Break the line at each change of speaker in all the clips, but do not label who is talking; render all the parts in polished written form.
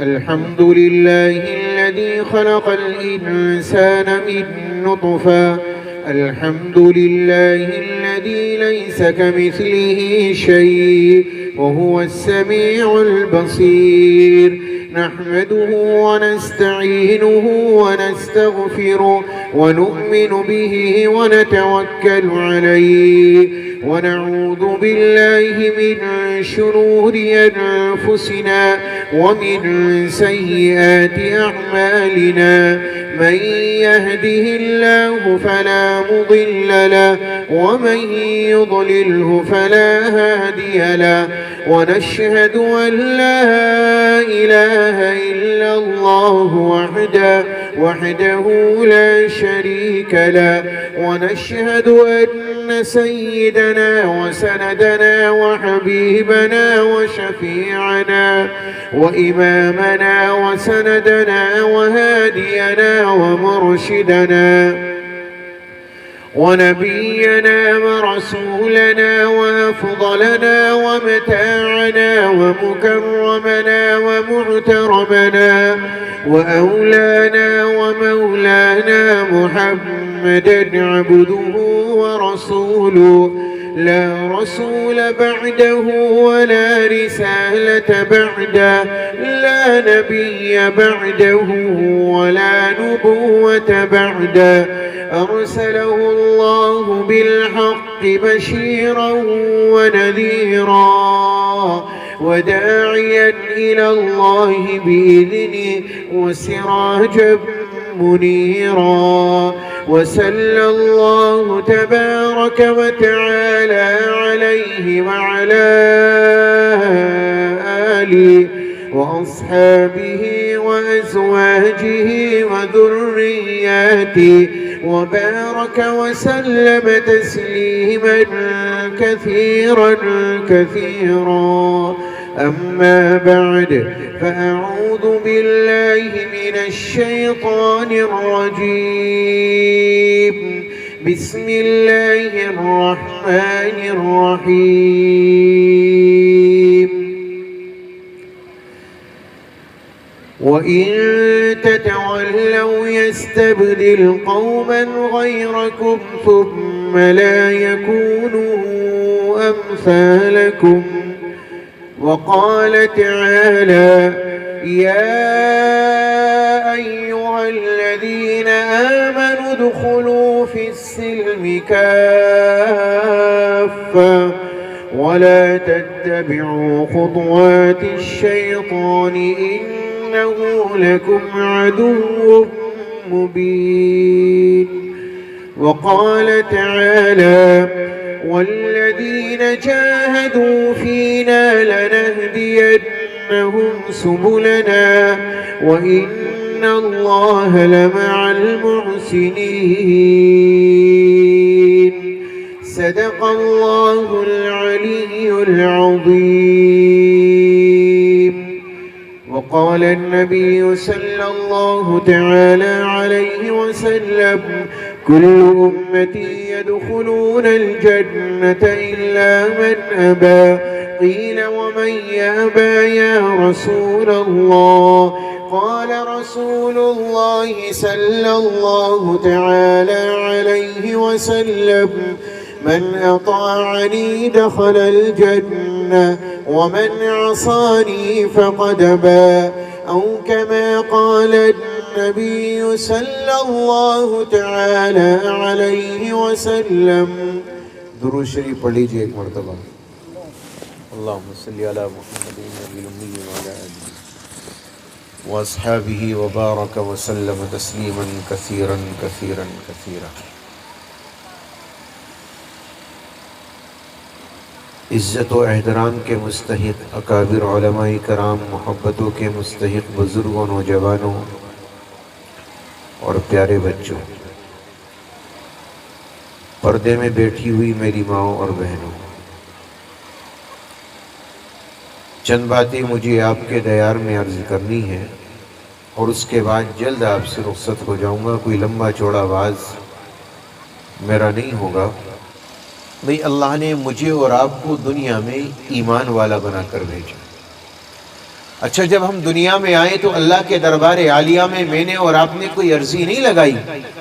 الحمد لله الذي خلق الإنسان من نطفة. الحمد لله الذي ليس كمثله شيء وهو السميع البصير. نحمده ونستعينه ونستغفره ونؤمن به ونتوكل عليه، ونعوذ بالله من شرور أنفسنا ومن سيئات أعمالنا. من يهده الله فلا مضل له ومن يضلله فلا هادي له، ونشهد أن لا إله إلا الله وحده لا شريك له، ونشهد أن سيدنا وسندنا وحبيبنا وشفيعنا وإمامنا وسندنا وهادينا ومرشدنا ونبينا ورسولنا وأفضلنا ومتاعنا ومكرمنا ومعترمنا وأولانا ومولانا محمدا عبده ورسوله، لا رسول بعده ولا رسالة بعده، لا نبي بعده ولا نبوة بعده. أرسله الله بالحق بشيرا ونذيرا وداعيا إلى الله بإذنه وسراجا منيرا. وصلى الله تبارك وتعالى عليه وعلى آله وأصحابه وأزواجه وذرياته، وبارك وسلم تسليما كثيرا كثيرا. أما بعد، فأعوذ بالله من الشيطان الرجيم. بسم الله الرحمن الرحيم. وإن تتولوا يستبدل قوما غيركم ثم لا يكونوا أمثالكم. وقال تعالى: يا أيها الذين آمنوا ادخلوا في السلم كافة ولا تتبعوا خطوات الشيطان إنه لكم عدو مبين. وقال تعالى: والذين جاهدوا فينا لنهدينهم سبلنا وإن الله لمع المحسنين. صدق الله العلي العظيم. وقال النبي صلى الله تعالى عليه وسلم: كل أمتي يدخلون الجنة إلا من أبى. قيل: ومن يأبى يا رسول الله؟ قال رسول الله صلى الله تعالى عليه وسلم: من أطاعني دخل الجنة ومن عصاني فقد أبى أو كما قال النبي صلى الله تعالى عليه وسلم. درود شریف پڑھ لیجیے ایک مرتبہ. اللهم صل على محمد النبي الأمي وعلى آله واصحابه وبارك وسلم تسليما كثيرا كثيرا كثيرا. عزت و احترام کے مستحق اکابر علماء کرام، محبتوں کے مستحق بزرگوں، نوجوانوں اور پیارے بچوں، پردے میں بیٹھی ہوئی میری ماؤں اور بہنوں، چند باتیں مجھے آپ کے دیار میں عرض کرنی ہے اور اس کے بعد جلد آپ سے رخصت ہو جاؤں گا. کوئی لمبا چوڑا واز میرا نہیں ہوگا. بھئی اللہ نے مجھے اور آپ کو دنیا میں ایمان والا بنا کر بھیجا. اچھا، جب ہم دنیا میں آئے تو اللہ کے دربار عالیہ میں میں نے اور آپ نے کوئی عرضی نہیں لگائی،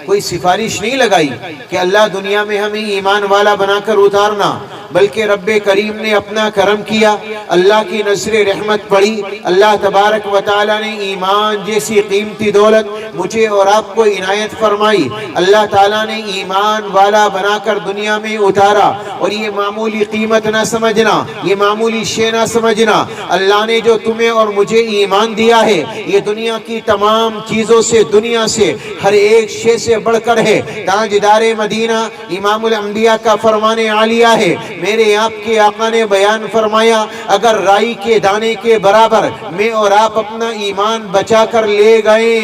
کوئی سفارش نہیں لگائی کہ اللہ دنیا میں ہمیں ایمان والا بنا کر اتارنا، بلکہ رب کریم نے اپنا کرم کیا، اللہ کی نظر رحمت پڑی. اللہ تبارک و تعالی نے ایمان جیسی قیمتی دولت مجھے اور آپ کو عنایت فرمائی. اللہ تعالیٰ نے ایمان والا بنا کر دنیا میں اتارا. اور یہ معمولی قیمت نہ سمجھنا، یہ معمولی شے نہ سمجھنا. اللہ نے جو تمہیں اور مجھے ایمان دیا ہے، یہ دنیا کی تمام چیزوں سے، دنیا سے، ہر ایک شے سے بڑھ کر ہے. تاجدار مدینہ امام الانبیاء کا فرمان عالیہ ہے. میرے آپ کے آقا نے بیان فرمایا، اگر رائی کے دانے کے برابر میں اور آپ اپنا ایمان بچا کر لے گئے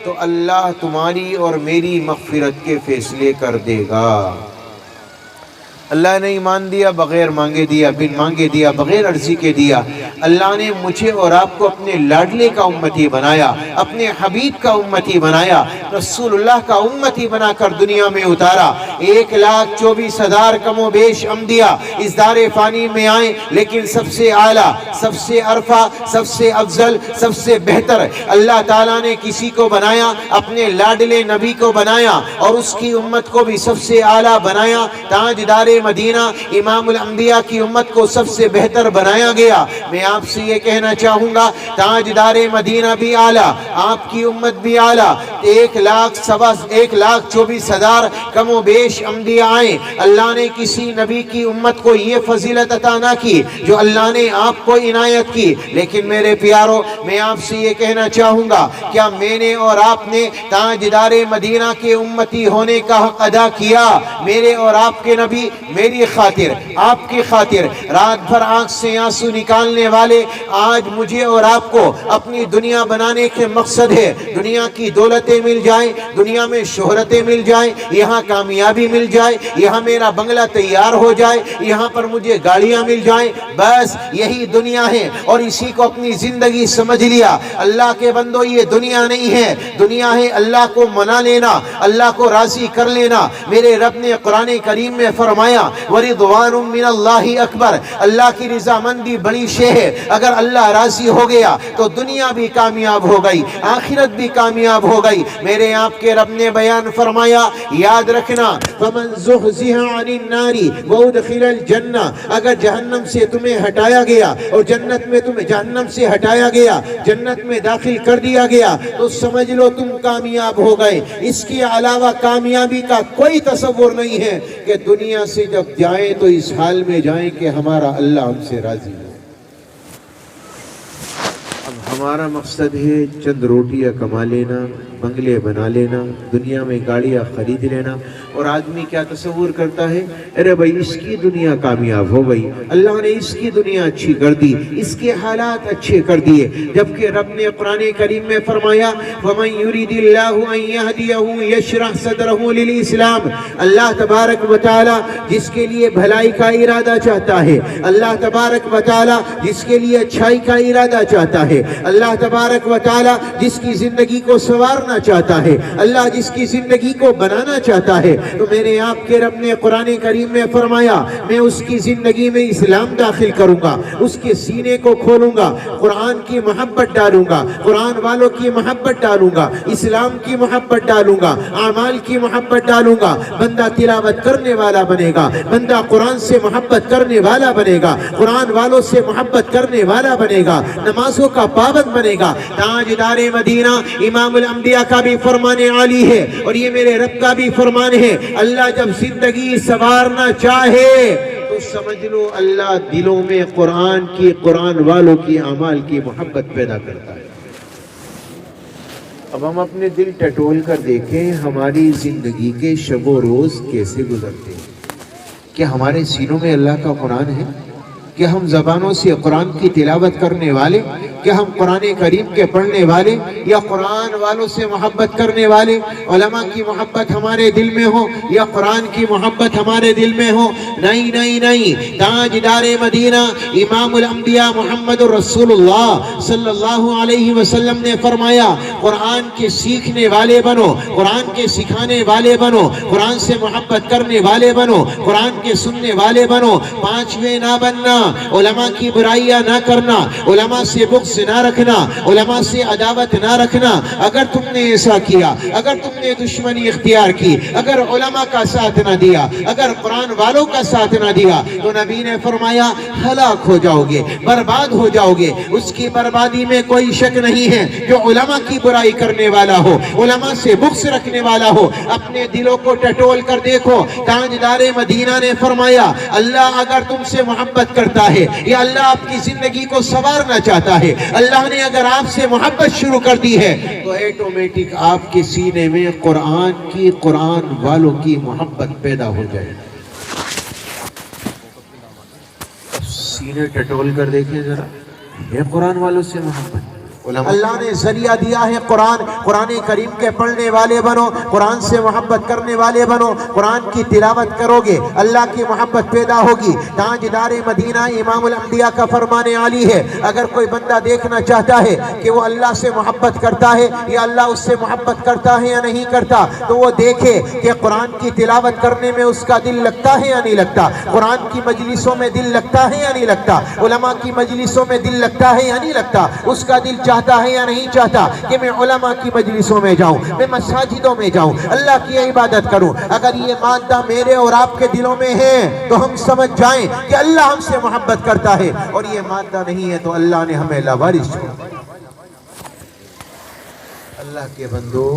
تو اللہ تمہاری اور میری مغفرت کے فیصلے کر دے گا. اللہ نے ایمان دیا، بغیر مانگے دیا، بن مانگے دیا، بغیر عرضی کے دیا. اللہ نے مجھے اور آپ کو اپنے لاڈلے کا امتی بنایا، اپنے حبیب کا امتی بنایا، رسول اللہ کا امتی بنا کر دنیا میں اتارا. 1,24,000 کم و بیش انبیاء اس دار فانی میں آئے، لیکن سب سے اعلیٰ، سب سے ارفع، سب سے افضل، سب سے بہتر اللہ تعالیٰ نے کسی کو بنایا، اپنے لاڈلے نبی کو بنایا اور اس کی امت کو بھی سب سے اعلیٰ بنایا. تاجدار مدینہ امام الانبیاء کی امت کو سب سے بہتر بنایا گیا. میں آپ سے یہ کہنا چاہوں گا، تاجدار مدینہ بھی اعلیٰ، آپ کی امت بھی اعلیٰ. 1,24,000 کم و بیش انبیاء آئے. اللہ نے کسی نبی کی امت کو یہ فضیلت عطا نہ کی جو اللہ نے آپ کو عنایت کی. لیکن میرے پیارو، میں آپ سے یہ کہنا چاہوں گا، کیا میں نے اور آپ نے تاجدار مدینہ کے امتی ہونے کا حق ادا کیا؟ میرے اور آپ کے نبی میری خاطر، آپ کی خاطر رات بھر آنکھ سے آنسو نکالنے والے آج مجھے اور آپ کو اپنی دنیا بنانے کے مقصد ہے دنیا کی دولتیں مل جائیں، دنیا میں شہرتیں مل جائیں، یہاں کامیابی مل جائے، یہاں میرا بنگلہ تیار ہو جائے، یہاں پر مجھے گاڑیاں مل جائیں. بس یہی دنیا ہے اور اسی کو اپنی زندگی سمجھ لیا. اللہ کے بندو، یہ دنیا نہیں ہے. دنیا ہے اللہ کو منا لینا، اللہ کو راضی کر لینا. میرے رب نے قرآن کریم میں فرمایا، وَرِضْوَانٌ مِّنَ اللَّهِ أَكْبَرُ. اللہ کی رضامندی بڑی شے ہے. اگر اللہ راضی ہو گیا تو دنیا بھی کامیاب ہو گئی، آخرت بھی کامیاب ہو گئی. میرے آپ کے رب نے بیان فرمایا، یاد رکھنا، فَمَنْ زُحْزِحَ عَنِ النَّارِ وَأُدْخِلَ الْجَنَّةَ. اگر جہنم سے تمہیں ہٹایا گیا اور جنت میں تمہیں جہنم سے ہٹایا گیا، جنت میں داخل کر دیا گیا، تو سمجھ لو تم کامیاب ہو گئے. اس کے علاوہ کامیابی کا کوئی تصور نہیں ہے کہ دنیا سے جب جائیں تو اس حال میں جائیں کہ ہمارا اللہ ہم سے راضی ہے. اب ہمارا مقصد ہے چند روٹیاں کما لینا، بنگلے بنا لینا، دنیا میں گاڑیاں خرید لینا. اور آدمی کیا تصور کرتا ہے، ارے بھائی اس کی دنیا کامیاب ہو گئی، اللہ نے اس کی دنیا اچھی کر دی، اس کے حالات اچھے کر دیے. جبکہ رب نے قرآن کریم میں فرمایا، وَمَن يُرِدِ اللَّهُ أَن يَهْدِيَهُ يَشْرَحْ صَدْرَهُ لِلْإِسْلَامِ. اللہ تبارک و تعالی جس کے لیے بھلائی کا ارادہ چاہتا ہے، اللہ تبارک و تعالی جس کے لیے اچھائی کا ارادہ چاہتا ہے، اللہ تبارک و تعالی جس کی زندگی کو سنوارنا سنوارنا چاہتا ہے، اللہ جس کی زندگی کو بنانا چاہتا ہے، تو میرے آپ کے رب نے قرآن کریم میں فرمایا میں اس کی زندگی میں اسلام داخل کروں گا، اس کے سینے کو کھولوں گا، قرآن کی محبت ڈالوں گا، قرآن والوں کی محبت ڈالوں گا، اسلام کی محبت ڈالوں گا، اعمال کی محبت ڈالوں گا، بندہ تلاوت کرنے والا بنے گا، بندہ قرآن سے محبت کرنے والا بنے گا، قرآن والوں سے محبت کرنے والا بنے گا، نمازوں کا پابند بنے گا۔ تاجدار مدینہ امام الانبیاء کا بھی فرمان عالی ہے اور یہ میرے رب کا بھی فرمان ہے، اللہ جب زندگی سنوارنا چاہے تو سمجھ لو اللہ دلوں میں قرآن کی، قرآن والوں کی، اعمال کی محبت پیدا کرتا ہے۔ اب ہم اپنے دل ٹٹول کر دیکھیں ہماری زندگی کے شب و روز کیسے گزرتے ہیں۔ کیا ہمارے سینوں میں اللہ کا قرآن ہے؟ کیا ہم زبانوں سے قرآن کی تلاوت کرنے والے؟ کیا ہم قرآن کریم کے پڑھنے والے یا قرآن والوں سے محبت کرنے والے؟ علماء کی محبت ہمارے دل میں ہو یا قرآن کی محبت ہمارے دل میں ہو؟ نہیں نہیں نہیں، تاجدار مدینہ امام الانبیاء محمد رسول اللہ صلی اللہ علیہ وسلم نے فرمایا قرآن کے سیکھنے والے بنو، قرآن کے سکھانے والے بنو، قرآن سے محبت کرنے والے بنو، قرآن کے سننے والے بنو، پانچویں نہ بننا، علماء کی برائیاں نہ کرنا، علماء سے بغض نہ رکھنا، علماء سے عداوت نہ رکھنا۔ اگر تم نے ایسا کیا، اگر تم نے دشمنی اختیار کی، اگر علماء کا ساتھ نہ دیا، اگر قرآن والوں کا ساتھ نہ دیا، تو نبی نے فرمایا ہلاک ہو جاؤ گے، برباد ہو جاؤ گے۔ اس کی بربادی میں کوئی شک نہیں ہے جو علماء کی برائی کرنے والا ہو، علماء سے بغض رکھنے والا ہو۔ اپنے دلوں کو ٹٹول کر دیکھو، تاجدار مدینہ نے فرمایا اللہ اگر تم سے محبت کرتا ہے یا اللہ آپ کی زندگی کو سنوارنا چاہتا ہے، اللہ نے اگر آپ سے محبت شروع کر دی ہے تو ایٹومیٹک آپ کے سینے میں قرآن کی، قرآن والوں کی محبت پیدا ہو جائے۔ سینے ٹٹول کر دیکھیں ذرا، یہ قرآن والوں سے محبت۔ اللہ نے ذریعہ دیا ہے قرآن، قرآن کریم کے پڑھنے والے بنو، قرآن سے محبت کرنے والے بنو، قرآن کی تلاوت کرو گے اللہ کی محبت پیدا ہوگی۔ تاجدار مدینہ امام الانبیاء کا فرمان عالی ہے اگر کوئی بندہ دیکھنا چاہتا ہے کہ وہ اللہ سے محبت کرتا ہے یا اللہ اس سے محبت کرتا ہے یا نہیں کرتا، تو وہ دیکھے کہ قرآن کی تلاوت کرنے میں اس کا دل لگتا ہے یا نہیں لگتا، قرآن کی مجلسوں میں دل لگتا ہے یا نہیں لگتا، علماء کی مجلسوں میں دل لگتا ہے یا نہیں لگتا، اس کا دل چاہتا ہے یا نہیں چاہتا کہ میں علماء کی مجلسوں میں جاؤں، میں مساجدوں میں جاؤں، اللہ کی عبادت کروں۔ اگر یہ مادہ میرے اور آپ کے دلوں میں ہے تو ہم سمجھ جائیں کہ اللہ ہم سے محبت کرتا ہے، اور یہ مادہ نہیں ہے تو اللہ نے ہمیں لاوارث چھوڑا۔ اللہ کے بندو،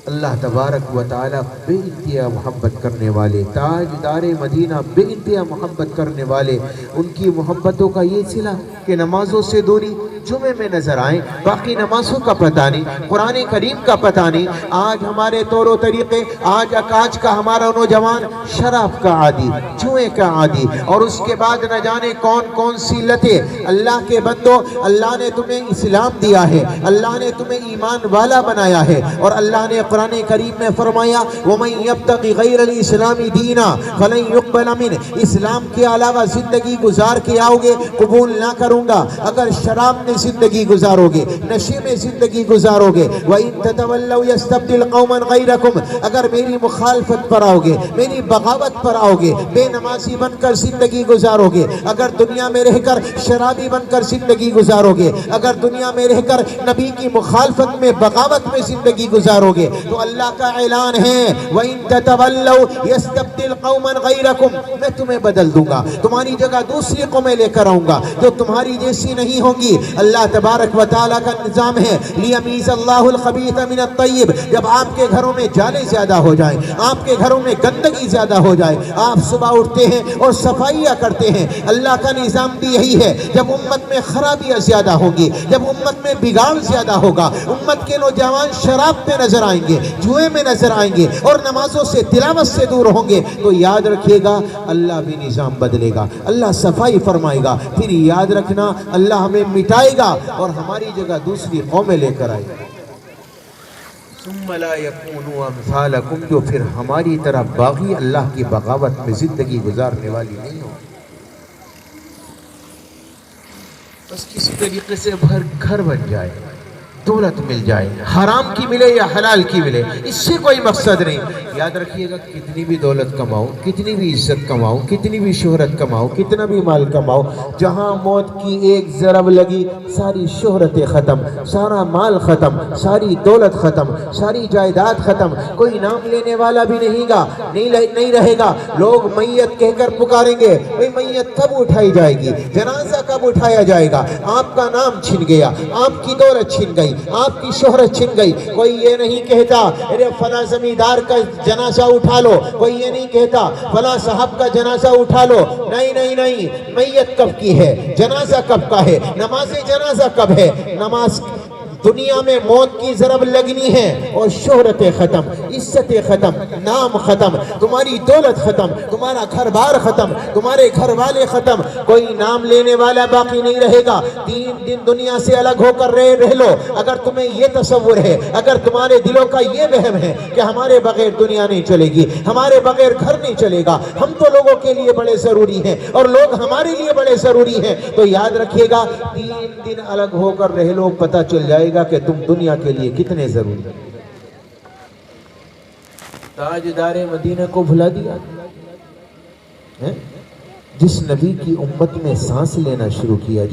اللہ تبارک و تعالی بے انتہا محبت کرنے والے، تاجدار مدینہ بے انتہا محبت کرنے والے، ان کی محبتوں کا یہ صلہ کہ نمازوں سے دوری جمعے میں نظر آئیں، باقی نمازوں کا پتہ نہیں، قرآن کریم کا پتہ نہیں۔ آج ہمارے طور و طریقے، آج کا ہمارا نوجوان شراب کا عادی، جوئے کا عادی، اور اس کے بعد نہ جانے کون کون سی لتیں۔ اللہ کے بندو، اللہ نے تمہیں اسلام دیا ہے، اللہ نے تمہیں ایمان والا بنایا ہے، اور اللہ نے قرآن کریم میں فرمایا وَمَن يَبْتَغِ غَيْرَ الْإِسْلَامِ دِينًا فَلَن يُقْبَلَ مِنْهُ، اسلام کے علاوہ زندگی گزار کے آؤ گے قبول نہ کروں گا۔ اگر شراب میں زندگی گزارو گے، نشے میں زندگی گزارو گے، وَإِن تَتَوَلَّوْا يَسْتَبْدِلْ قَوْمًا غَيْرَكُمْ، اگر میری مخالفت پر آؤ گے، میری بغاوت پر آؤ گے، بے نمازی بن کر زندگی گزارو گے، اگر دنیا میں رہ کر شرابی بن کر زندگی گزارو گے، اگر دنیا میں رہ کر نبی کی مخالفت میں، بغاوت میں زندگی گزارو گے، تو اللہ کا اعلان ہے وَإِن تَتَوَلَّوْا يَسْتَبْدِلْ قَوْمًا غَيْرَكُمْ، میں تمہیں بدل دوں گا، تمہاری جگہ دوسری قومیں لے کر آؤں گا جو تمہاری جیسی نہیں ہوں گی۔ اللہ تبارک و تعالیٰ کا نظام ہے لِيَمِيزَ اللَّهُ الْخَبِيثَ مِنَ الطَّيِّبِ، جب آپ کے گھروں میں جالے زیادہ ہو جائیں، آپ کے گھروں میں گندگی زیادہ ہو جائے، آپ صبح اٹھتے ہیں اور صفائیاں کرتے ہیں، اللہ کا نظام بھی یہی ہے۔ جب امت میں خرابیاں زیادہ ہوں گی، جب امت میں بگاڑ زیادہ ہوگا، امت کے نوجوان شراب پہ نظر آئیں گے، جوئے میں نظر آئیں گے، اور نمازوں سے، تلاوت سے دور ہوں گے، تو یاد رکھیے گا اللہ بھی نظام بدلے گا، اللہ صفائی فرمائے گا، پھر یاد رکھنا اللہ ہمیں مٹائے گا اور ہماری جگہ دوسری قومیں لے کر آئے گا۔ ثم لا يكونوا امثالكم، جو پھر ہماری طرح باغی، اللہ کی بغاوت میں زندگی گزارنے والی نہیں ہو، بس کسی طریقے سے گھر بن جائے، دولت مل جائے، حرام کی ملے یا حلال کی ملے، اس سے کوئی مقصد نہیں۔ یاد رکھیے گا کتنی بھی دولت کماؤ، کتنی بھی عزت کماؤ، کتنی بھی شہرت کماؤ، کتنا بھی مال کماؤ، جہاں موت کی ایک ضرب لگی ساری شہرتیں ختم، سارا مال ختم، ساری دولت ختم، ساری جائیداد ختم، کوئی نام لینے والا بھی نہیں رہے گا۔ لوگ میت کہہ کر پکاریں گے، بھئی میت کب اٹھائی جائے گی، جنازہ کب اٹھایا جائے گا، آپ کا نام چھن گیا، آپ کی دولت چھن گئی، آپ کی شہرت چھن گئی۔ کوئی یہ نہیں کہتا ارے فلاں زمیندار کا جنازہ اٹھا لو، کوئی یہ نہیں کہتا فلاں صاحب کا جنازہ اٹھا لو۔ نہیں، میت کب کی ہے، جنازہ کب کا ہے، نماز جنازہ کب ہے۔ نماز دنیا میں موت کی ضرب لگنی ہے اور شہرتیں ختم، عزتیں ختم، نام ختم، تمہاری دولت ختم، تمہارا گھر بار ختم، تمہارے گھر والے ختم، کوئی نام لینے والا باقی نہیں رہے گا۔ 3 دن دنیا سے الگ ہو کر رہ لو، اگر تمہیں یہ تصور ہے، اگر تمہارے دلوں کا یہ وہم ہے کہ ہمارے بغیر دنیا نہیں چلے گی، ہمارے بغیر گھر نہیں چلے گا، ہم تو لوگوں کے لیے بڑے ضروری ہیں اور لوگ ہمارے لیے بڑے ضروری ہیں، تو یاد رکھیے گا 3 دن الگ ہو کر رہ لو، پتہ چل جائے گا کہ تم دنیا کے لیے کتنے ضروری ہیں۔ تاجدار مدینہ کو بھلا دیا، جس نبی کی امت میں سانس لینا شروع کیا،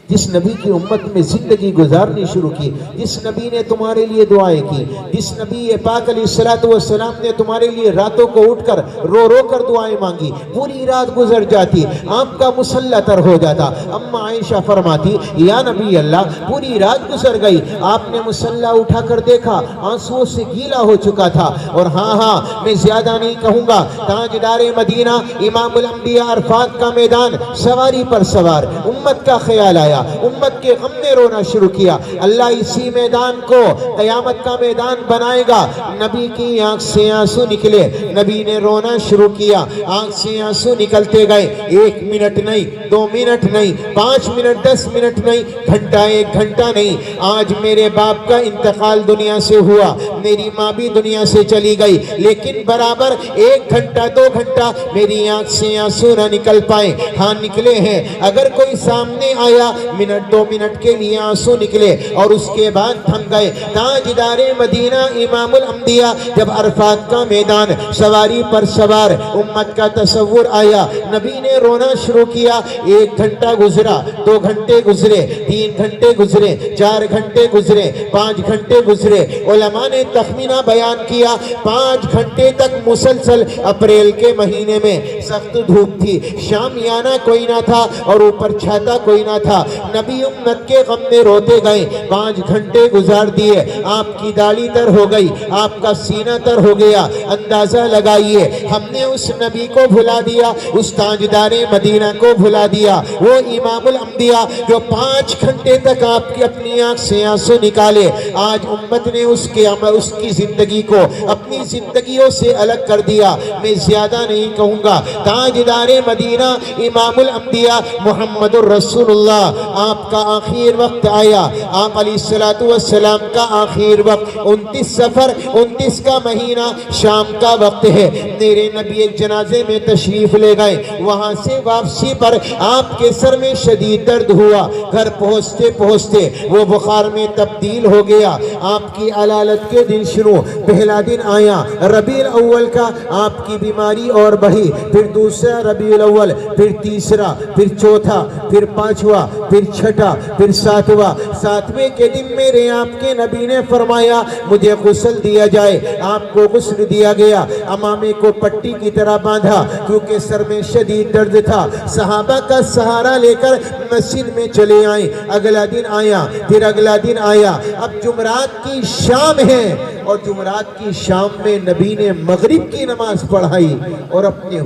جس نبی کی امت میں زندگی گزارنی شروع کی، جس نبی نے تمہارے لیے دعائیں کی، جس نبی پاک علیہ السلام نے تمہارے لیے راتوں کو اٹھ کر رو کر دعائیں مانگی، پوری رات گزر جاتی، آپ کا مسلح تر ہو جاتا۔ اما عائشہ فرماتی یا نبی اللہ پوری رات گزر گئی، آپ نے مسلح اٹھا کر دیکھا آنسوؤں سے گیلا ہو چکا تھا، اور ہاں میں زیادہ نہیں کہوں گا، تاجدار مدینہ امام الانبیاء عرفات کا میدان سواری پر سوار، امت کا خیال آیا، امت کے غم نے رونا شروع کیا۔ اللہ اسی میدان کو قیامت کا میدان بنائے گا۔ نبی کی آنکھ سے آنسو نکلے، نبی نے رونا شروع کیا، آنکھ سے آنسو نکلتے گئے، 1 منٹ نہیں، 2 منٹ نہیں، 5 منٹ 10 منٹ نہیں، گھنٹہ 1 گھنٹہ نہیں۔ آج میرے باپ کا انتقال دنیا سے ہوا، میری ماں بھی دنیا سے چلی گئی، لیکن برابر 1 گھنٹہ 2 گھنٹہ میری آنکھ سے آنسو نہ نکل پائے، ہاں نکلے ہیں۔ اگر کوئی سامنے آیا منٹ 2 منٹ کے لیے آنسو نکلے اور اس کے بعد تھم گئے۔ تاجدار مدینہ امام الانبیاء جب عرفات کا میدان سواری پر سوار، امت کا تصور آیا، نبی نے رونا شروع کیا۔ 1 گھنٹہ گزرا، 2 گھنٹے گزرے، 3 گھنٹے گزرے، 4 گھنٹے گزرے، 5 گھنٹے گزرے۔ علماء نے تخمینہ بیان کیا 5 گھنٹے تک مسلسل اپریل کے مہینے میں سخت دھوپ تھی، شامیانہ کوئی نہ تھا اور اوپر چھاتا کوئی نہ تھا، نبی امت کے غم میں روتے گئے۔ 5 گھنٹے گزار دیے، آپ کی داڑھی تر ہو گئی، آپ کا سینہ تر ہو گیا۔ اندازہ لگائیے ہم نے اس نبی کو بھلا دیا، اس تاجدار مدینہ کو بھلا دیا، وہ امام الانبیاء جو 5 گھنٹے تک آپ کی اپنی آنکھ سے آنسو نکالے۔ آج امت نے اس کی زندگی کو اپنی زندگیوں سے الگ کر دیا۔ میں زیادہ نہیں کہوں گا، تاجدار مدینہ امام الانبیاء محمد الرسول اللہ، آپ کا آخر وقت آیا، آپ علیہ السلام کا آخر وقت 29 سفر 29 کا مہینہ شام کا وقت ہے۔ میرے نبی ایک جنازے میں تشریف لے گئے، وہاں سے واپسی پر آپ کے سر میں شدید درد ہوا، گھر پہنچتے پہنچتے وہ بخار میں تبدیل ہو گیا۔ آپ کی علالت کے دن شروع، پہلا دن آیا ربیع الاول کا، آپ کی بیماری اور بڑھی، پھر دوسرا ربیع الاول، پھر تیسرا، پھر چوتھا، پھر 5واں، پھر 6واں، پھر 7واں۔ 7ویں کے دن میرے آپ کے نبی نے فرمایا مجھے غسل دیا جائے، آپ کو غسل دیا گیا، امامے کو پٹی کی طرح باندھا کیونکہ سر میں شدید درد تھا، صحابہ کا سہارا لے کر مسجد میں چلے آئے۔ اگلا دن آیا، پھر اگلا دن آیا، اب جمعرات کی شام ہے اور جمعرات کی شام میں نبی نے مغرب کی نماز پڑھائی اور اپنے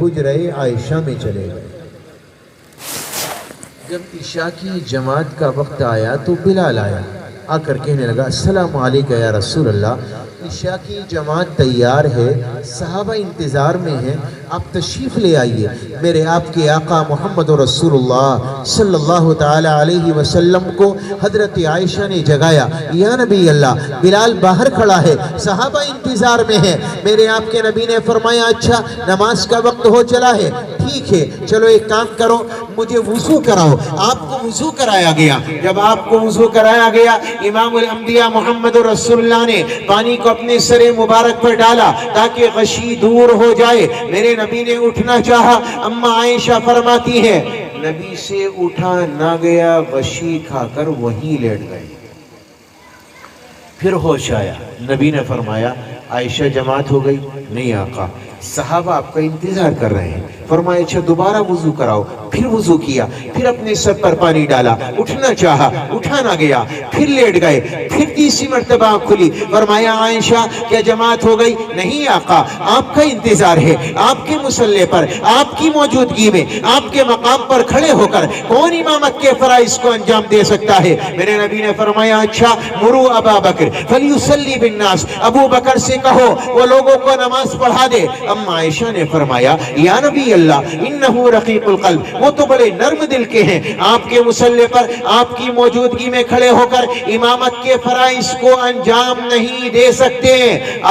حجرے عائشہ میں چلے گئے۔ جب عشاء کی جماعت کا وقت آیا تو بلال آ کر کہنے لگا السلام علیکم یا رسول اللہ، عشاء کی جماعت تیار ہے، صحابہ انتظار میں ہیں، آپ تشریف لے آئیے۔ میرے آپ کے آقا محمد رسول اللہ صلی اللہ تعالی علیہ وسلم کو حضرت عائشہ نے جگایا، یا نبی اللہ بلال باہر کھڑا ہے، صحابہ انتظار میں ہیں۔ میرے آپ کے نبی نے فرمایا اچھا نماز کا وقت ہو چلا ہے، ٹھیک ہے چلو ایک کام کرو مجھے وضو کراؤ. آپ کو وضو کرایا گیا. جب آپ کو وضو کرایا گیا امام الانبیاء محمد رسول اللہ نے پانی کو اپنے سر مبارک پر ڈالا تاکہ غشی دور ہو جائے. میرے نبی نے اٹھنا چاہا. اما عائشہ فرماتی ہے نبی سے اٹھا نہ گیا, غشی کھا کر وہیں لیٹ گئے. پھر ہوش آیا. نبی نے فرمایا عائشہ جماعت ہو گئی؟ نہیں آقا, صحابہ آپ کا انتظار کر رہے ہیں. فرمایا اچھا دوبارہ وضو کراؤ. پھر وضو کیا, پھر اپنے سر پر پانی ڈالا, اٹھنا چاہا, اٹھا نہ گیا, پھر لیٹ گئے. پھر تیسری مرتبہ آنکھ کھلی. فرمایا عائشہ کیا جماعت ہو گئی؟ نہیں آقا, آپ کا انتظار ہے. آپ کے مصلی پر, آپ کی موجودگی میں, آپ کے مقام پر کھڑے ہو کر کون امامت کے فرائض کو انجام دے سکتا ہے؟ میرے نبی نے فرمایا اچھا مرو ابا بکر فلیصلی بالناس, ابو بکر سے کہو وہ لوگوں کو نماز پڑھا دے. اما عائشہ نے فرمایا یا نبی اللہ انہو رقیق القلب, وہ تو بڑے نرم دل کے ہیں. آپ کے مصلی پر آپ کی موجودگی میں کھڑے ہو کر امامت کے فرائض کو انجام نہیں دے سکتے.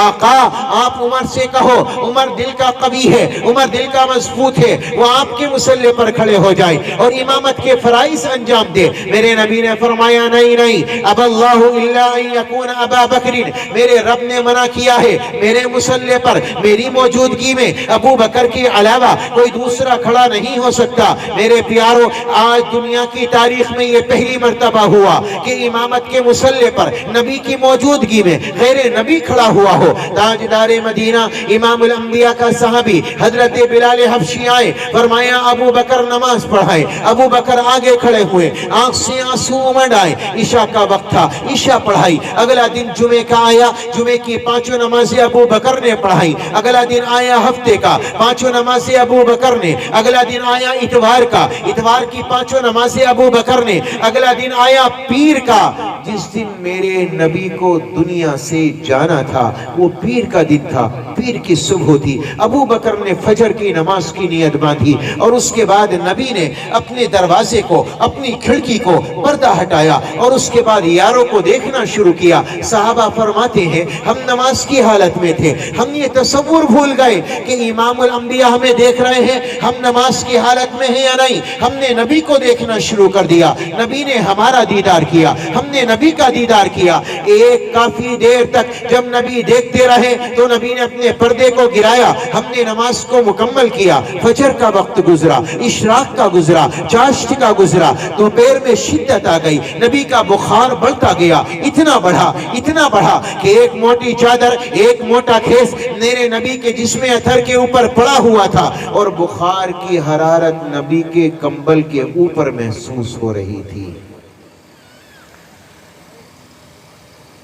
آقا آپ عمر سے کہو, عمر دل کا قوی ہے, عمر دل کا مضبوط ہے, وہ آپ کے مصلی پر کھڑے ہو جائے اور امامت کے فرائض انجام دے. میرے نبی نے فرمایا نہیں نہیں, اب اللہ الا ان یکون ابا بکر, میرے رب نے منع کیا ہے میرے مصلی پر میری موجودگی میں ابو بکر کے علاوہ کوئی دوسرا کھڑا نہیں ہو سکتا. میرے پیارو آج دنیا کی تاریخ میں یہ پہلی مرتبہ ہوا کہ امامت کے مصلی پر نبی کی موجودگی میں غیر نبی کھڑا ہوا ہو. تاجدار مدینہ امام الانبیاء کا صحابی حضرت بلال حبشی آئے. فرمایا ابو بکر نماز پڑھائے. ابو بکر آگے کھڑے ہوئے, آنکھ سے آنسو امڑ آئے. عشاء کا وقت تھا, عشاء پڑھائی. اگلا دن جمعے کا آیا, جمعے کی 5 نمازیں ابو بکر نے پڑھائی. اگلا دن آیا ہفتے کا, 5 نمازیں ابو بکر نے. اگلا دن آیا اتوار کا, اتوار کی 5 نمازیں ابو بکر نے. اگلا دن آیا پیر کا, جس دن میرے نبی کو دنیا سے جانا تھا وہ پیر کا دن تھا, پیر کی صبح تھی. ابو بکر نے فجر کی نماز کی نیت باندھی اور اس کے بعد نبی نے اپنے دروازے کو, اپنی کھڑکی کو پردہ ہٹایا اور اس کے بعد یاروں کو دیکھنا شروع کیا. صحابہ فرماتے ہیں ہم نماز کی حالت میں تھے, ہم یہ تصور بھول گئے کہ امام الانبیاء ہمیں دیکھ رہے ہیں, ہم نماز کی حالت میں ہیں یا نہیں. ہم نے نبی کو دیکھنا شروع کر دیا, نبی نے ہمارا دیدار کیا, ہم نے نبی کا دیدار کیا. ایک کافی دیر تک جب نبی دیکھتے رہے تو نبی نے اپنے پردے کو گرایا. ہم نے نماز کو مکمل کیا. فجر کا وقت گزرا, اشراق کا گزرا, چاشت کا گزرا, دوپہر میں شدت آ گئی. نبی کا بخار بڑھتا گیا, اتنا بڑھا کہ ایک موٹی چادر, ایک موٹا خیز میرے نبی کے جسم اطہر کے اوپر پڑا ہوا تھا اور بخار کی حرارت نبی کے کمبل کے اوپر محسوس ہو رہی تھی.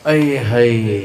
اے ہائے,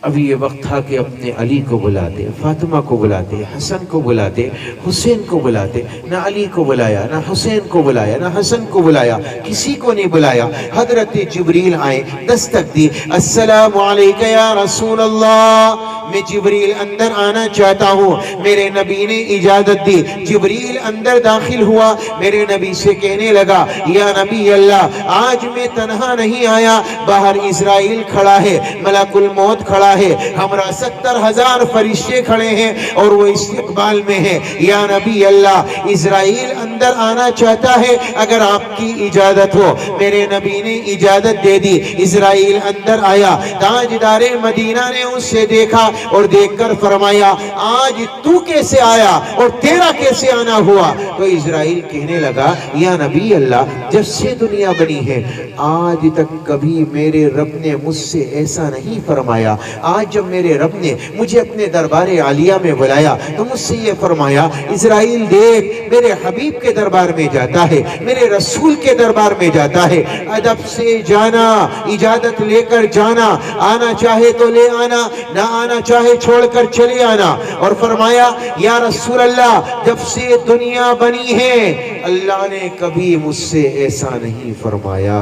اب یہ وقت تھا کہ اپنے علی کو بلاتے, فاطمہ کو بلاتے, حسن کو بلاتے, حسین کو بلاتے. نہ علی کو بلایا, نہ حسین کو بلایا, نہ حسن کو بلایا, کسی کو نہیں بلایا. حضرت جبریل آئے, دستک دی. السلام علیکہ یا رسول اللہ, میں جبریل اندر آنا چاہتا ہوں. میرے نبی نے اجازت دی. جبریل اندر داخل ہوا, میرے نبی سے کہنے لگا یا نبی اللہ, آج میں تنہا نہیں آیا, باہر اسرائیل کھڑا ہے, ملک الموت کھڑا ہے, ہمارا 70,000 فرشتے کھڑے ہیں اور وہ استقبال میں ہیں. یا نبی اللہ, اسرائیل اندر آنا چاہتا ہے, اگر آپ کی اجازت ہو. میرے نبی نے اجازت دے دی. اسرائیل اندر آیا. تاجدار مدینہ نے اس سے دیکھا اور دیکھ کر فرمایا آج تو کیسے آیا اور تیرا کیسے آنا ہوا؟ تو اسرائیل کہنے لگا یا نبی اللہ, جب سے دنیا بنی ہے آج تک کبھی میرے رب نے مجھ سے ایسا نہیں فرمایا. آج جب میرے رب نے مجھے اپنے دربار عالیہ میں بلایا تو مجھ سے یہ فرمایا اسرائیل دیکھ, میرے حبیب کے دربار میں جاتا ہے, میرے رسول کے دربار میں جاتا ہے, ادب سے جانا, اجازت لے کر جانا, آنا چاہے تو لے آنا, نہ آنا چاہے چھوڑ کر چلے آنا. اور فرمایا یا رسول اللہ, جب سے دنیا بنی ہے اللہ نے کبھی مجھ سے ایسا نہیں فرمایا.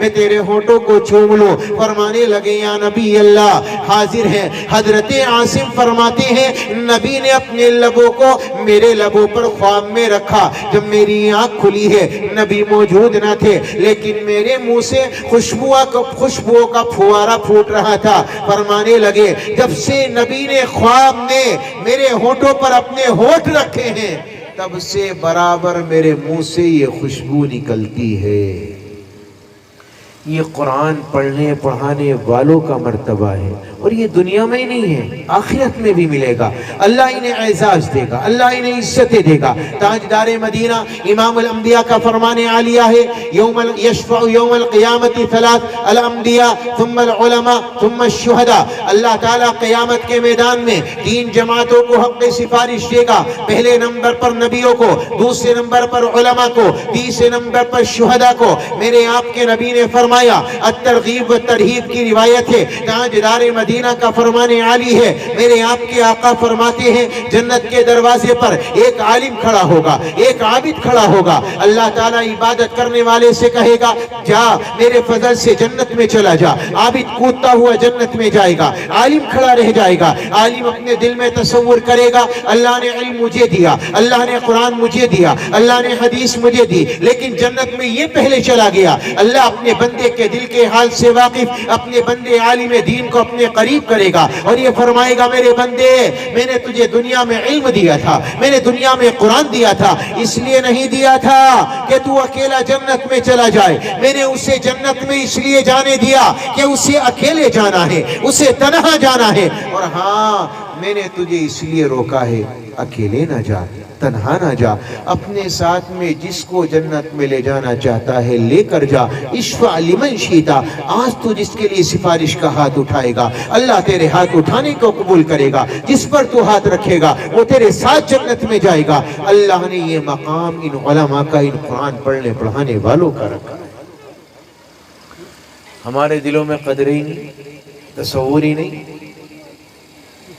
میں تیرے ہونٹوں کو چوم لوں۔ فرمانے لگے یا نبی اللہ حاضر ہے۔ حضرت عاصم فرماتے ہیں نبی نے اپنے لبوں کو میرے لبوں پر خواب میں رکھا، جب میری آنکھ کھلی ہے نبی موجود نہ تھے، لیکن میرے منہ سے خوشبو کا پھوارا پھوٹ رہا تھا۔ فرمانے لگے جب سے نبی نے خواب میں میرے ہونٹوں پر اپنے ہونٹ رکھے ہیں، تب سے برابر میرے منہ سے یہ خوشبو نکلتی ہے۔ یہ قرآن پڑھنے پڑھانے والوں کا مرتبہ ہے، اور یہ دنیا میں ہی نہیں ہے، آخرت میں بھی ملے گا۔ اللہ انہیں اعزاز دے گا، اللہ انہیں عزتیں دے گا۔ تاجدار مدینہ امام الانبیاء کا فرمان عالیہ ہے یشفع یوم القیامت ثلاث الانبیاء ثم العلماء ثم الشہداء۔ اللہ تعالیٰ قیامت کے میدان میں 3 جماعتوں کو حق سفارش دے گا۔ پہلے نمبر پر نبیوں کو، دوسرے نمبر پر علماء کو، تیسرے نمبر پر شہداء کو۔ میرے آپ کے نبی نے فرمایا، الترغیب و ترہیب کی روایت ہے، تاجدار مدینہ کا فرمان عالی ہے، میرے آپ کے آقا فرماتے ہیں جنت کے دروازے پر ایک عالم کھڑا ہوگا، ایک عابد کھڑا ہوگا۔ اللہ تعالیٰ عبادت کرنے والے سے کہے گا جا میرے فضل سے جنت میں چلا جا۔ عابد کودتا ہوا جنت میں جائے گا، عالم کھڑا رہ جائے گا۔ عالم اپنے دل میں تصور کرے گا اللہ نے علم مجھے دیا، اللہ نے قرآن مجھے دیا، اللہ نے حدیث مجھے دی، لیکن جنت میں یہ پہلے چلا گیا۔ اللہ اپنے بندے کے دل کے حال سے واقف، اپنے بندے عالم دین کو اپنے قریب کرے گا اور یہ فرمائے گا میرے بندے میں نے تجھے دنیا میں علم دیا تھا، میں نے دنیا میں قرآن دیا تھا، اس لیے نہیں دیا تھا کہ تو اکیلا جنت میں چلا جائے، میں نے اسے جنت میں اس لیے جانے دیا کہ اسے اکیلے جانا ہے، اسے تنہا جانا ہے، اور ہاں میں نے تجھے اس لیے روکا ہے اکیلے نہ جا، تنہا نہ جا، اپنے ساتھ میں جس کو جنت میں لے جانا چاہتا ہے لے کر جا۔ اشفع لمن شئتا، آج تو جس کے لیے سفارش کا ہاتھ اٹھائے گا اللہ تیرے ہاتھ اٹھانے کو قبول کرے گا، جس پر تو ہاتھ رکھے گا وہ تیرے ساتھ جنت میں جائے گا۔ اللہ نے یہ مقام ان علماء کا، ان قرآن پڑھنے پڑھانے والوں کا رکھا۔ ہمارے دلوں میں قدر ہی نہیں، تصور ہی نہیں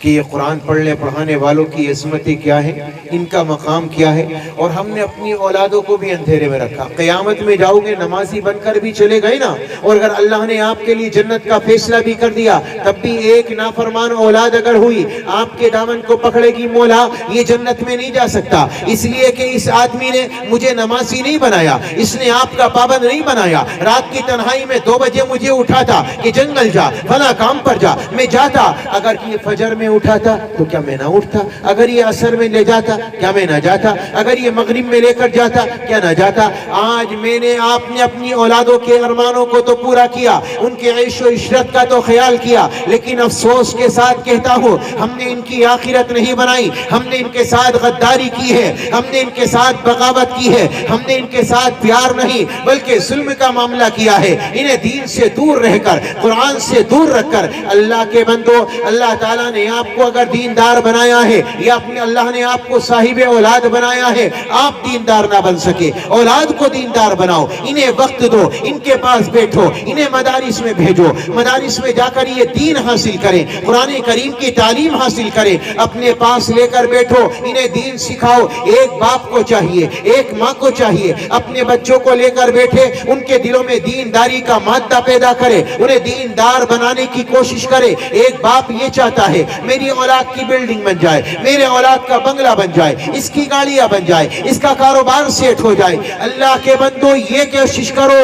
کہ یہ قرآن پڑھنے پڑھانے والوں کی عظمتیں کیا ہیں، ان کا مقام کیا ہے، اور ہم نے اپنی اولادوں کو بھی اندھیرے میں رکھا۔ قیامت میں جاؤ گے نمازی بن کر بھی چلے گئے نا، اور اگر اللہ نے آپ کے لیے جنت کا فیصلہ بھی کر دیا تب بھی ایک نافرمان اولاد اگر ہوئی آپ کے دامن کو پکڑے گی مولا یہ جنت میں نہیں جا سکتا، اس لیے کہ اس آدمی نے مجھے نمازی نہیں بنایا، اس نے آپ کا پابند نہیں بنایا، رات کی تنہائی میں 2 بجے مجھے اٹھاتا کہ جنگل جا، فلاں کام پر جا، میں جاتا۔ اگر یہ فجر میں اٹھاتا تو کیا میں نہ اٹھتا؟ اگر یہ عصر میں لے جاتا کیا میں نہ جاتا؟ اگر یہ مغرب میں لے کر جاتا کیا نہ جاتا؟ آج میں نے آپ نے اپنی اولادوں کے ارمانوں کو تو پورا کیا، ان کے عیش و عشرت کا تو خیال کیا، لیکن افسوس کے ساتھ کہتا ہوں ہم نے ان کی آخرت نہیں بنائی، ہم نے ان کے ساتھ غداری کی ہے، ہم نے ان کے ساتھ بغاوت کی ہے، ہم نے ان کے ساتھ پیار نہیں بلکہ ظلم کا معاملہ کیا ہے۔ انہیں دین سے دور رہ کر، قرآن سے دور رکھ کر، اللہ کے بندو اللہ تعالیٰ نے آپ کو اگر دیندار بنایا ہے یا اپنے اللہ نے آپ کو صاحب اولاد بنایا ہے، آپ دیندار نہ بن سکے اولاد کو دیندار بناؤ، انہیں وقت دو، ان کے پاس بیٹھو، انہیں مدارس میں بھیجو، مدارس میں جا کر یہ دین حاصل کریں، قرآن کریم کی تعلیم حاصل کریں، اپنے پاس لے کر بیٹھو، انہیں دین سکھاؤ۔ ایک باپ کو چاہیے، ایک ماں کو چاہیے اپنے بچوں کو لے کر بیٹھے ان کے دلوں میں دینداری کا مادہ پیدا کرے، انہیں دیندار بنانے کی کوشش کرے۔ ایک باپ یہ چاہتا ہے میری اولاد کی بلڈنگ بن جائے، میرے اولاد کا بنگلہ بن جائے، اس کی گاڑیاں بن جائے، اس کا کاروبار سیٹ ہو جائے۔ اللہ کے بندو یہ کوشش کرو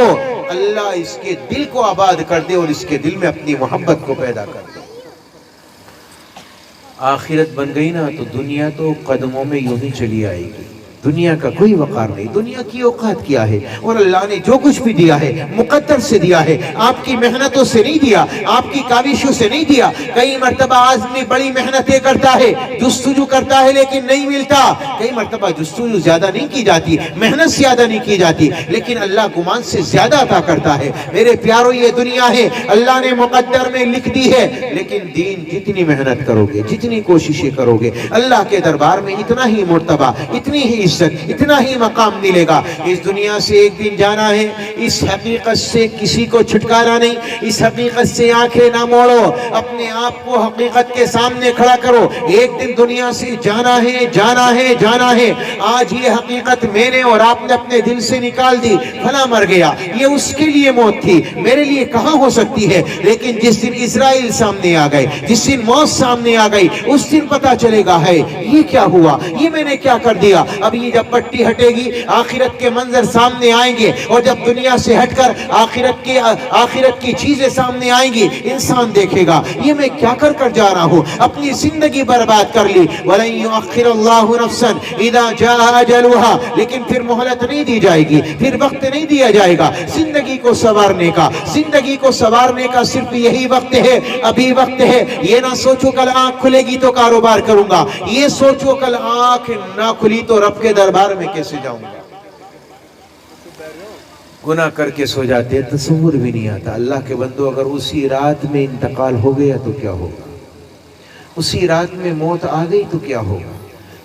اللہ اس کے دل کو آباد کر دے اور اس کے دل میں اپنی محبت کو پیدا کر دے۔ آخرت بن گئی نا تو دنیا تو قدموں میں یوں ہی چلی آئے گی، دنیا کا کوئی وقار نہیں، دنیا کی اوقات کیا ہے، اور اللہ نے جو کچھ بھی دیا ہے مقدر سے دیا ہے، آپ کی محنتوں سے نہیں دیا، آپ کی کاوشوں سے نہیں دیا۔ کئی مرتبہ آدمی بڑی محنتیں کرتا ہے، جستجو کرتا ہے لیکن نہیں ملتا، کئی مرتبہ جستجو زیادہ نہیں کی جاتی، محنت زیادہ نہیں کی جاتی، لیکن اللہ گمان سے زیادہ عطا کرتا ہے۔ میرے پیاروں یہ دنیا ہے اللہ نے مقدر میں لکھ دی ہے، لیکن دین جتنی محنت کرو گے، جتنی کوششیں کرو گے، اللہ کے دربار میں اتنا ہی مرتبہ، اتنی ہی عزت، اتنا ہی مقام ملے گا۔ اس دنیا سے ایک دن جانا ہے، اس حقیقت سے کسی کو چھٹکارا نہیں، اس حقیقت سے آنکھیں نہ موڑو، اپنے آپ کو حقیقت کے سامنے کھڑا کرو۔ ایک دن دنیا سے جانا ہے، جانا ہے، جانا ہے۔ آج یہ حقیقت میں نے اور آپ نے اپنے دل سے نکال دی، فلاں مر گیا، یہ اس کے لیے موت تھی، میرے لیے کہاں ہو سکتی ہے؟ لیکن جس دن اسرائیل سامنے آ گئے، جس دن موت سامنے آ گئی، اس دن پتا چلے گا ہے یہ کیا ہوا، یہ میں نے کیا کر دیا۔ اب یہ جب پٹی ہٹے گی، آخرت کے منظر سامنے آئیں گے، اور جب دنیا سے ہٹ کر آخرت کی چیزیں سامنے آئیں گی، انسان دیکھے گا یہ میں کیا کر جا رہا ہوں، اپنی زندگی برباد کر لی۔ وَلَن يُؤَخِّرَ اللَّهُ نَفْسًا إِذَا جَاءَ أَجَلُهَا، لیکن پھر مہلت نہیں دی جائے گی، پھر وقت نہیں دیا جائے گا زندگی کو سنوارنے کا۔ زندگی کو سنوارنے کا صرف یہی وقت ہے، ابھی وقت ہے۔ یہ نہ سوچو کل آنکھ کھلے گی تو کاروبار کروں گا، یہ سوچو کل آنکھ نہ کھلی تو رب کے دربار میں کیسے جاؤں گا۔ گناہ کر کے سو جاتے ہیں، تصور بھی نہیں آتا۔ اللہ کے بندو، اگر اسی رات میں انتقال ہو گیا تو کیا ہوگا؟ اسی رات میں موت آ گئی تو کیا ہوگا؟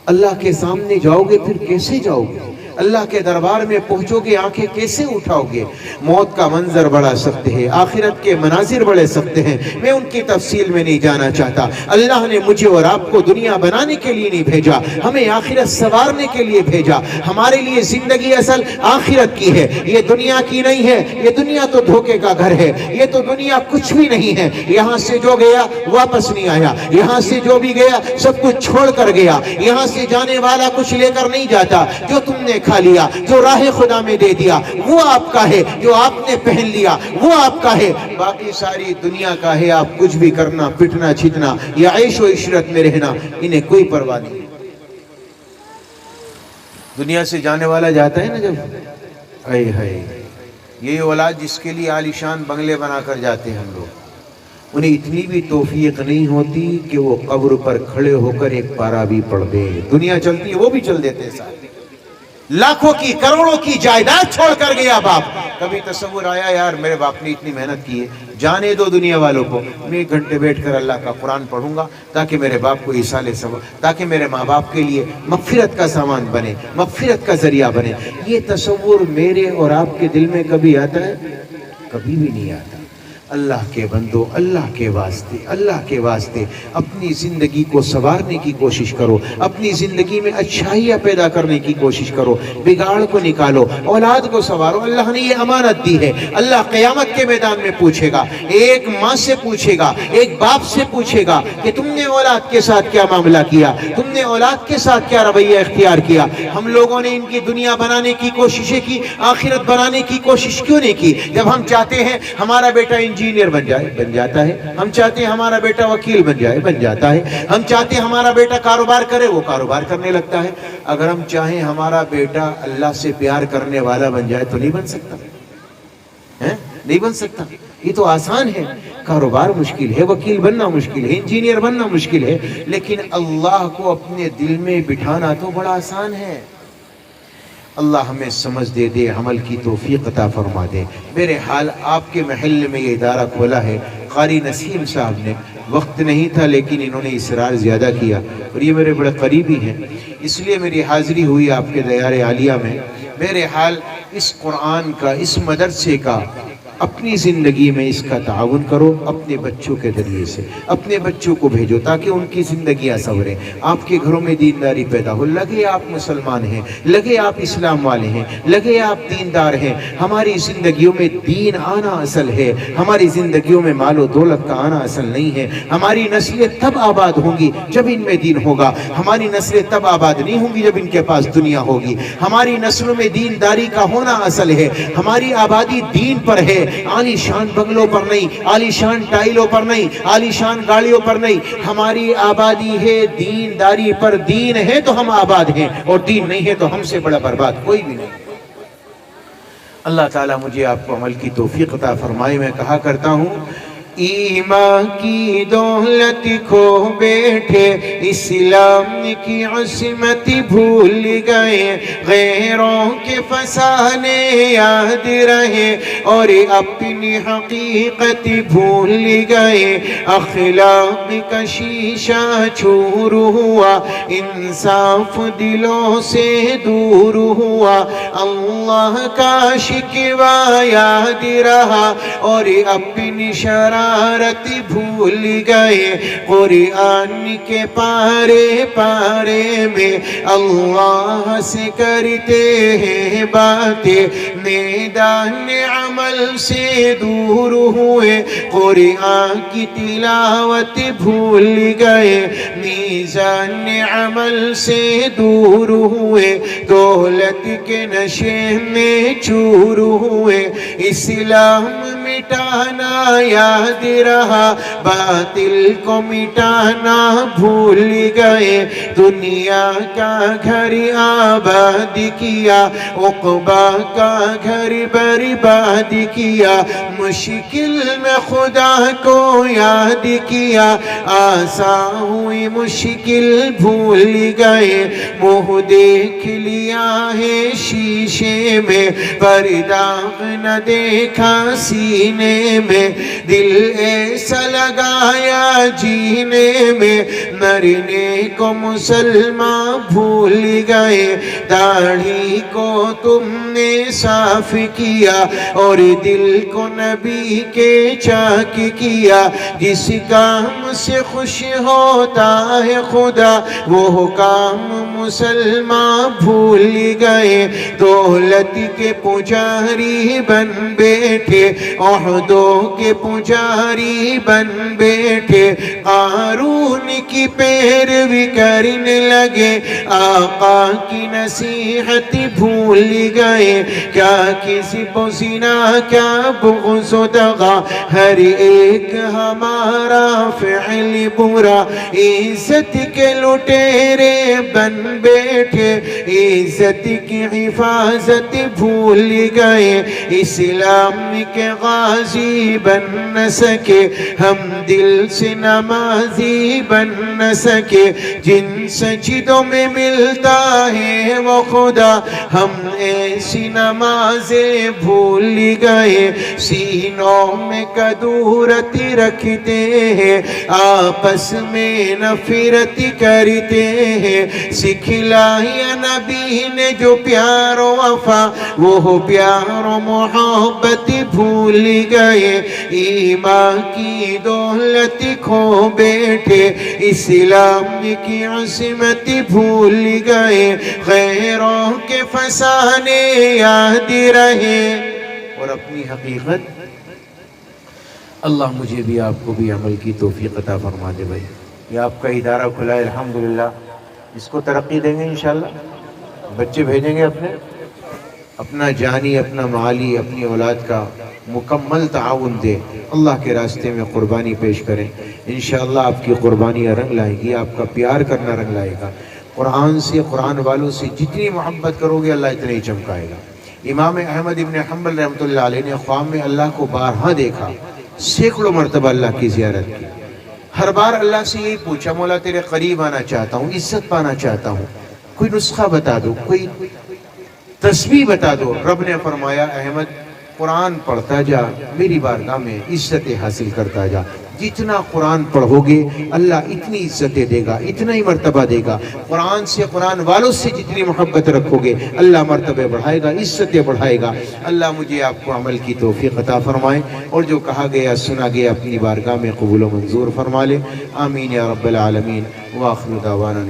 اللہ کے سامنے جاؤ گے، پھر کیسے جاؤ گے؟ اللہ کے دربار میں پہنچو گے، آنکھیں کیسے اٹھاؤ گے؟ موت کا منظر بڑا سخت ہے، آخرت کے مناظر بڑے سخت ہیں، میں ان کی تفصیل میں نہیں جانا چاہتا۔ اللہ نے مجھے اور آپ کو دنیا بنانے کے لیے نہیں بھیجا، ہمیں آخرت سنوارنے کے لیے بھیجا۔ ہمارے لیے زندگی اصل آخرت کی ہے، یہ دنیا کی نہیں ہے۔ یہ دنیا تو دھوکے کا گھر ہے، یہ تو دنیا کچھ بھی نہیں ہے۔ یہاں سے جو گیا واپس نہیں آیا، یہاں سے جو بھی گیا سب کچھ چھوڑ کر گیا۔ یہاں سے جانے والا کچھ لے کر نہیں جاتا، جو تم نے کھا لیا، جو راہ خدا میں دے دیا وہ آپ کا ہے، جو آپ نے پہن لیا وہ آپ کا ہے، باقی ساری دنیا کا ہے۔ آپ کچھ بھی کرنا، پٹنا چھٹنا یا عیش و عشرت میں رہنا، انہیں کوئی پرواہ نہیں۔ دنیا سے جانے والا جاتا ہے نا جب، اے ہائے، یہ اولاد جس کے لیے عالیشان بنگلے بنا کر جاتے ہیں ہم لوگ، انہیں اتنی بھی توفیق نہیں ہوتی کہ وہ قبر پر کھڑے ہو کر ایک پارا بھی پڑھ دے۔ دنیا چلتی ہے وہ بھی چل دیتے ہیں ساتھ۔ لاکھوں کی کروڑوں کی جائیداد چھوڑ کر گیا باپ۔ کبھی تصور آیا یار میرے باپ نے اتنی محنت کی ہے، جانے دو دنیا والوں کو، میں 1 گھنٹے بیٹھ کر اللہ کا قرآن پڑھوں گا تاکہ میرے باپ کو ایصال ثواب، تاکہ میرے ماں باپ کے لیے مغفرت کا سامان بنے، مغفرت کا ذریعہ بنے۔ یہ تصور میرے اور آپ کے دل میں کبھی آتا ہے؟ کبھی بھی نہیں آتا۔ اللہ کے بندو، اللہ کے واسطے، اللہ کے واسطے اپنی زندگی کو سنوارنے کی کوشش کرو، اپنی زندگی میں اچھائیاں پیدا کرنے کی کوشش کرو، بگاڑ کو نکالو، اولاد کو سنوارو۔ اللہ نے یہ امانت دی ہے، اللہ قیامت کے میدان میں پوچھے گا، ایک ماں سے پوچھے گا، ایک باپ سے پوچھے گا کہ تم نے اولاد کے ساتھ کیا معاملہ کیا، تم نے اولاد کے ساتھ کیا رویہ اختیار کیا۔ ہم لوگوں نے ان کی دنیا بنانے کی کوششیں کی، آخرت بنانے کی کوشش کیوں نہیں کی؟ جب ہم چاہتے ہیں ہمارا بیٹا انجینئر بن جائے، بن جاتا ہے۔ ہم چاہتے ہیں ہمارا بیٹا وکیل بن جائے، بن جاتا ہے۔ ہم چاہتے ہیں ہمارا بیٹا کاروبار کرے، وہ کاروبار کرنے لگتا ہے۔ اگر ہم چاہیں ہمارا بیٹا اللہ سے پیار کرنے والا بن جائے تو نہیں بن سکتا، نہیں بن سکتا۔ یہ تو آسان ہے، کاروبار مشکل ہے، وکیل بننا مشکل ہے، انجینئر بننا مشکل ہے، لیکن اللہ کو اپنے دل میں بٹھانا تو بڑا آسان ہے۔ اللہ ہمیں سمجھ دے دے، عمل کی توفیق عطا فرما دے۔ میرے حال آپ کے محل میں یہ ادارہ کھولا ہے قاری نسیم صاحب نے، وقت نہیں تھا لیکن انہوں نے اصرار زیادہ کیا، اور یہ میرے بڑے قریبی ہیں، اس لیے میری حاضری ہوئی آپ کے دیار عالیہ میں۔ میرے حال اس قرآن کا، اس مدرسے کا، اپنی زندگی میں اس کا تعاون کرو، اپنے بچوں کے ذریعے سے اپنے بچوں کو بھیجو تاکہ ان کی زندگیاں سنوریں، آپ کے گھروں میں دینداری پیدا ہو، لگے آپ مسلمان ہیں، لگے آپ اسلام والے ہیں، لگے آپ دیندار ہیں۔ ہماری زندگیوں میں دین آنا اصل ہے، ہماری زندگیوں میں مال و دولت کا آنا اصل نہیں ہے۔ ہماری نسلیں تب آباد ہوں گی جب ان میں دین ہوگا، ہماری نسلیں تب آباد نہیں ہوں گی جب ان کے پاس دنیا ہوگی۔ ہماری نسلوں میں دینداری کا ہونا اصل ہے، ہماری آبادی دین پر ہے، عالی شان بنگلوں پر نہیں، عالی شان ٹائلوں پر نہیں، عالی شان گاڑیوں پر نہیں، ہماری آبادی ہے دینداری پر۔ دین ہے تو ہم آباد ہیں، اور دین نہیں ہے تو ہم سے بڑا برباد کوئی بھی نہیں۔ اللہ تعالیٰ مجھے آپ کو عمل کی توفیق عطا فرمائے۔ میں کہا کرتا ہوں ایمان کی دولت کھو بیٹھے، اسلام کی عصمت بھول گئے، غیروں کے فسانے یاد رہے اور اپنی حقیقت بھول گئے، اخلاق کا شیشہ چور ہوا، انصاف دلوں سے دور ہوا، اللہ کا شکوہ یاد رہا اور اپنی شرارت بھول گئے، قرآن کے پارے پارے میں اللہ سے کرتے ہیں باتیں، میدان عمل سے دور ہوئے، قرآن کی تلاوت بھول گئے، میزان عمل سے دور ہوئے، دولت کے نشے میں چور ہوئے، اسلام مٹانا یاد رہا، باطل کو مٹانا بھول گئے، دنیا کا گھر آباد کیا، عقبہ کا گھر برباد کیا، مشکل میں خدا کو یاد کیا، آسان ہوئی مشکل بھول گئے، منہ دیکھ لیا ہے شیشے میں، پر داغ نہ دیکھا سینے میں، دل ایسا لگایا جینے میں، مرنے کو مسلمان بھول گئے، داڑھی کو تم نے صاف کیا اور دل کو نبی کے چاک کیا، جس کام سے خوش ہوتا ہے خدا وہ کام مسلمان بھول گئے، دولت کے پجاری بن بیٹھے، عہدوں کے پجاری بن بیٹھے، قارون کی پیروی کرنے لگے، آقا کی نصیحت بھول گئے، کیا کذب و زنا کیا بغض و دغا، ہر ایک ہمارا فعل برا، عزت کے لٹیرے بن بیٹھے، عزت کی حفاظت بھول گئے، اسلام کے غازی بن نہ سکے، ہم دل سے نمازی بن نہ سکے، جن سجدوں میں ملتا ہے وہ خدا، ہم ایسی نمازیں بھول گئے، سینوں میں کدورت رکھتے ہیں، آپس میں نفرت کرتے ہیں، سکھلایا نبی نے جو پیار و وفا وہ پیار و محبت بھول گئے، ایمان کی دولت کھو بیٹھے، اسلام کی عصمت بھول گئے، غیروں کے فسانے یاد رہے اور اپنی حقیقت۔ اللہ مجھے بھی آپ کو بھی عمل کی توفیق عطا فرما دے بھائی، یہ آپ کا ادارہ کھلا ہے الحمدللہ، اس کو ترقی دیں گے انشاءاللہ، بچے بھیجیں گے اپنا جانی اپنا مالی اپنی اولاد کا مکمل تعاون دے، اللہ کے راستے میں قربانی پیش کریں، انشاءاللہ آپ کی قربانیاں رنگ لائیں گی، آپ کا پیار کرنا رنگ لائے گا، قرآن سے قرآن والوں سے جتنی محبت کرو گے اللہ اتنا ہی چمکائے گا۔ امام احمد ابن حنبل رحمۃ اللہ علیہ نے خواب میں اللہ کو بارہا دیکھا، سینکڑوں مرتبہ اللہ کی زیارت کی، ہر بار اللہ سے یہی پوچھا مولا تیرے قریب آنا چاہتا ہوں، عزت پانا چاہتا ہوں، کوئی نسخہ بتا دو، کوئی تسبیح بتا دو۔ رب نے فرمایا احمد قرآن پڑھتا جا، میری بارگاہ میں عزتیں حاصل کرتا جا، جتنا قرآن پڑھو گے اللہ اتنی عزتیں دے گا، اتنا ہی مرتبہ دے گا، قرآن سے قرآن والوں سے جتنی محبت رکھو گے اللہ مرتبہ بڑھائے گا، عزتیں بڑھائے گا۔ اللہ مجھے آپ کو عمل کی توفیق عطا فرمائے اور جو کہا گیا سنا گیا اپنی بارگاہ میں قبول و منظور فرما لے، آمین یا رب العالمین، وآخر دعوانا